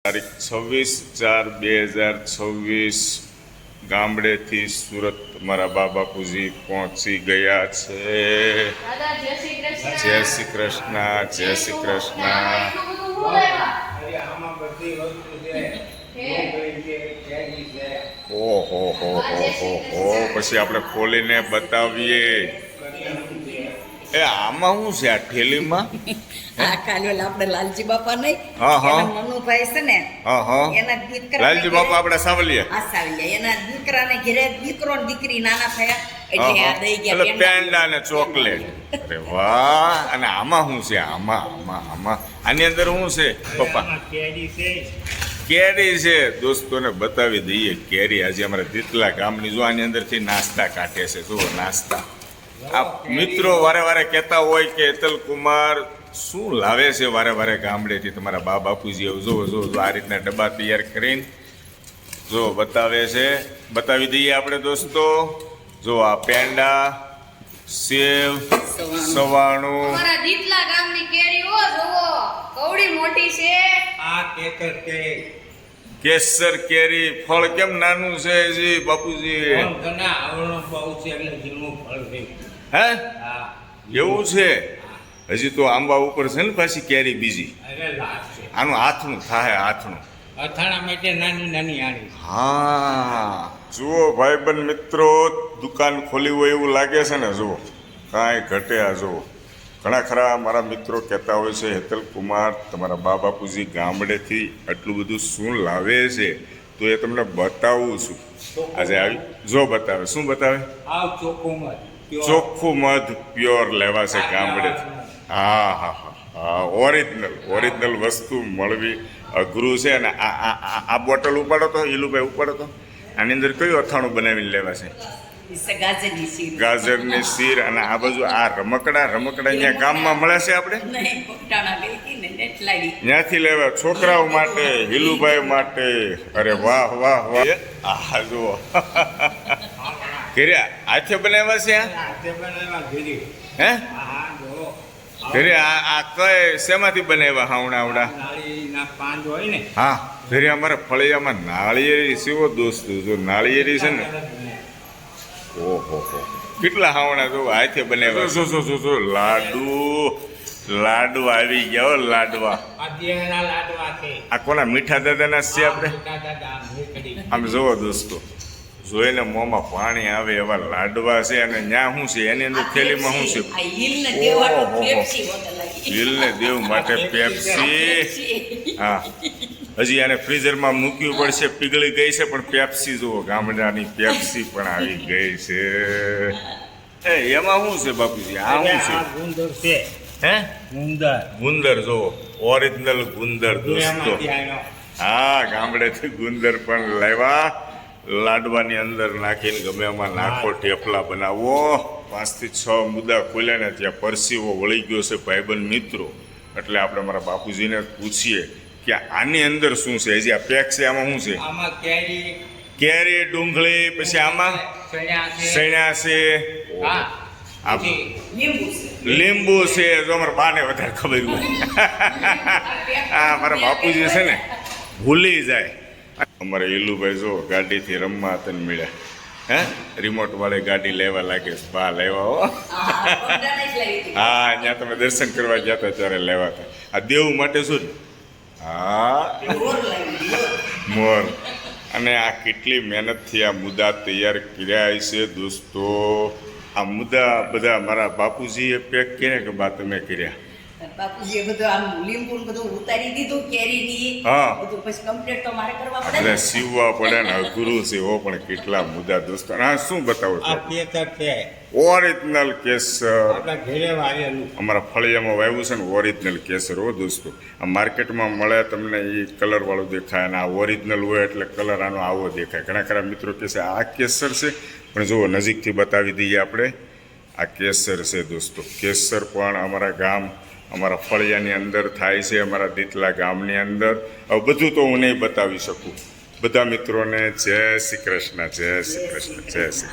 તારીખ 26/4/2026 ગામડેથી સુરત મારા બા બાપુજી પહોંચી ગયા છે। જય શ્રી કૃષ્ણ, જય શ્રી કૃષ્ણ। ઓહો હો હો, પછી આપણે ખોલીને બતાવીએ। એ આમાં શું છે આ ઠેલીમાં? આ કાલે આપણે લાલજી બાપા નહીં, હા હા, મનુભાઈ છે ને, હા હા, એના દીકરા લાલજી બાપા આપણે સાવલિયા, આ સાવલિયા એના દીકરાને ઘરે દીકરો ને દીકરી નાના થયા એટલે આ દઈ ગયા એટલે પેંડા ને ચોકલેટ। અરે વાહ! અને આમાં શું છે? આમાં આમાં આમાં આની અંદર શું છે પપ્પા? કેરી છે દોસ્તોને બતાવી દઈએ કેરી। આજે અમારા દીતલા ગામની જો આની અંદરથી નાસ્તા કાઢે છે, જુઓ નાસ્તા। આ મિત્રો વારે વારે કહેતા હોય કે હેતલ કુમાર શું લાવે છે વારે વારે ગામડેથી તમારા બા બાપુજી? જો જો આ રીતના ડબ્બા તૈયાર કરીને જો બતાવે છે, બતાવી દઈએ આપણે દોસ્તો। જો આ પેંડા, સેવ, સવાણું, અમારા દીતલા ગામની કેરીઓ જોવો કવડી મોટી છે। આ કેસર કેરી, કેસર કેરી। ફળ કેમ નાનું છે જી બાપુજી? ઘણા આવડો બહુ છે એટલે ઝીણું ફળ છે। હે, હા, એવું છે? હજી તો આંબા ઉપર છે ને પાછી કેરી બીજી? અરે લાખ છે। આનું હાથનું થાય, હાથનું અથાણા માટે નાની નાની આણી। હા, જુઓ ભાઈબંધ મિત્રો, દુકાન ખોલી હોય એવું લાગે છે ને? જુઓ કાંઈ ઘટે। આ જુઓ ઘણા ખરા મારા મિત્રો કહેતા હોય છે હેતલ કુમાર તમારા બા બાપુજી ગામડેથી આટલું બધું શું લાવે છે, તો એ તમને બતાવું છું આજે આવી। જો બતાવે, શું બતાવે? આવ ચોખ્ખું મધ, ચોખ્ખું મધ પ્યોર લેવા છે ગામડેથી। હા હા હા હા, ઓરિજિનલ વસ્તુ મળવી અઘરું છે। અને આ બોટલ ઉપાડો તો, ઈલુભાઈ ઉપાડો તો, આની અંદર કયું અથાણું બનાવીને લેવા છે? ગાજરની શીર, ગાજરની શીર। અને આ બાજુ આ રમકડા અહીંયા ગામમાં મળે છે આપણે? નહીં પોતાના ગઈ હતી ને એટલાડી ત્યાંથી લેવા છોકરાઓ માટે, હિલુભાઈ માટે। અરે વાહ વાહ વાહ! આ જુઓ ઘરે હાથે બનાવ્યા છે? હાથે બનાવ્યા ઘેરી। હે, હા જો ઘરે આ કઈ શેમાંથી બનાવ્યા હાવડા? નાળીના પાન હોય ને, હા, ઘરે અમારા ફળિયામાં નાળિયેરી સેવો દોસ્તો, જો નાળિયેરી છે ને, ઓહો હો, કેટલા હાવણા જો હાથે બનાવ્યા। જો લાડુ આવી ગયા હો, લાડવા। આ દેહના લાડવા છે। આ કોના? મીઠા દાદાના છે આપણે? દાદા મેકડી। આમ જુઓ દોસ્તો, જોઈને મોંમાં પાણી આવે એવા લાડવા છે। અને ત્યાં શું છે એની અંદર થેલીમાં શું છે? આ હિલને દેવાનું પેપ્સી બોટલ આવી, દિલને દેવ માટે પેપ્સી। હા, હજી આને ફ્રીઝરમાં મૂકવી પડશે, પીગળી ગઈ છે પણ પેપ્સી જુઓ, ગામડાની પેપ્સી પણ આવી ગઈ છે। એ એમાં શું છે બાપુજી? આ આ શું છે? ગુંદર છે। હે, ગુંદર ગુંદર જુઓ, ઓરિજિનલ ગુંદર દોસ્તો। દુનિયામાંથી આવ્યો। હા, ગામડેથી ગુંદર પણ લાવ્યા। લાડવાની અંદર નાખીને ગમે એમાં નાખો, ઠેફલા બનાવો। 5 થી 6 મુદ્દા ખોલ્યા ને ત્યાં પરસીવો વળી ગયો છે ભાઈબંધ મિત્રો। એટલે આપણે મારા બાપુજીને પૂછીએ કે આની અંદર શું છે? હજી આ પેક છે, આમાં શું છે? આમાં કેરી, કેરી, ડુંગળી, પછી આમાં ચણ્યા છે। સણ્યા છે, હા, આ પછી લીંબુ છે, લીંબુ છે। જો અમારા બાને વધારે ખબર હોય, હા મારા બાપુજી છે ને ભૂલી જાય। અમારે ઈલુભાઈ જો ગાડીથી રમવા તને મળ્યા। હે, રિમોટ વાળી ગાડી લેવા લાગે છે, બા લેવા હો। પોતાને જ લાવી હતી। હા, ત્યાં તમે દર્શન કરવા ગયા હતા ત્યારે લેવા હતા। આ દેવ માટે શું? હા, મોર લાવી દીધો। મોર। અને આ કેટલી મહેનતથી આ મુદ્દા તૈયાર કર્યા છે દોસ્તો। આ મુદ્દા બધા મારા બાપુજીએ પેક કર્યા કે બા તમે કર્યા? બાપુજીએ બધું આમ લીંબુ ને બધું ઉતારી દીધું, કેરીની હા, બધું પછી કમ્પ્લીટ તો મારે કરવા પડે એટલે ને। સીવવા પડે ને, અઘરું છે હો, પણ કેટલા મુદ્દા દોસ્તો। હા, શું બતાવો આ છો? કેસર છે, ઓરિજિનલ કેસર આપણા ઘેરે વાવેલું। અમારા ફળિયામાં વાવ્યું છે ને, ઓરિજિનલ કેસર હો દોસ્તો। આ માર્કેટમાં મળે તમને એ કલરવાળું દેખાય, અને આ ઓરિજિનલ હોય એટલે કલર આનો આવો દેખાય। ઘણા ખરા મિત્રો કહે છે આ કેસર છે, પણ જુઓ નજીકથી બતાવી દઈએ આપણે। આ કેસર છે દોસ્તો। કેસર પણ અમારા ગામ, અમારા ફળિયાની અંદર થાય છે, અમારા દીતલા ગામની અંદર। હવે બધું તો હું નહીં બતાવી શકું। બધા મિત્રોને જય શ્રી કૃષ્ણ, જય શ્રી કૃષ્ણ, જય શ્રી કૃષ્ણ।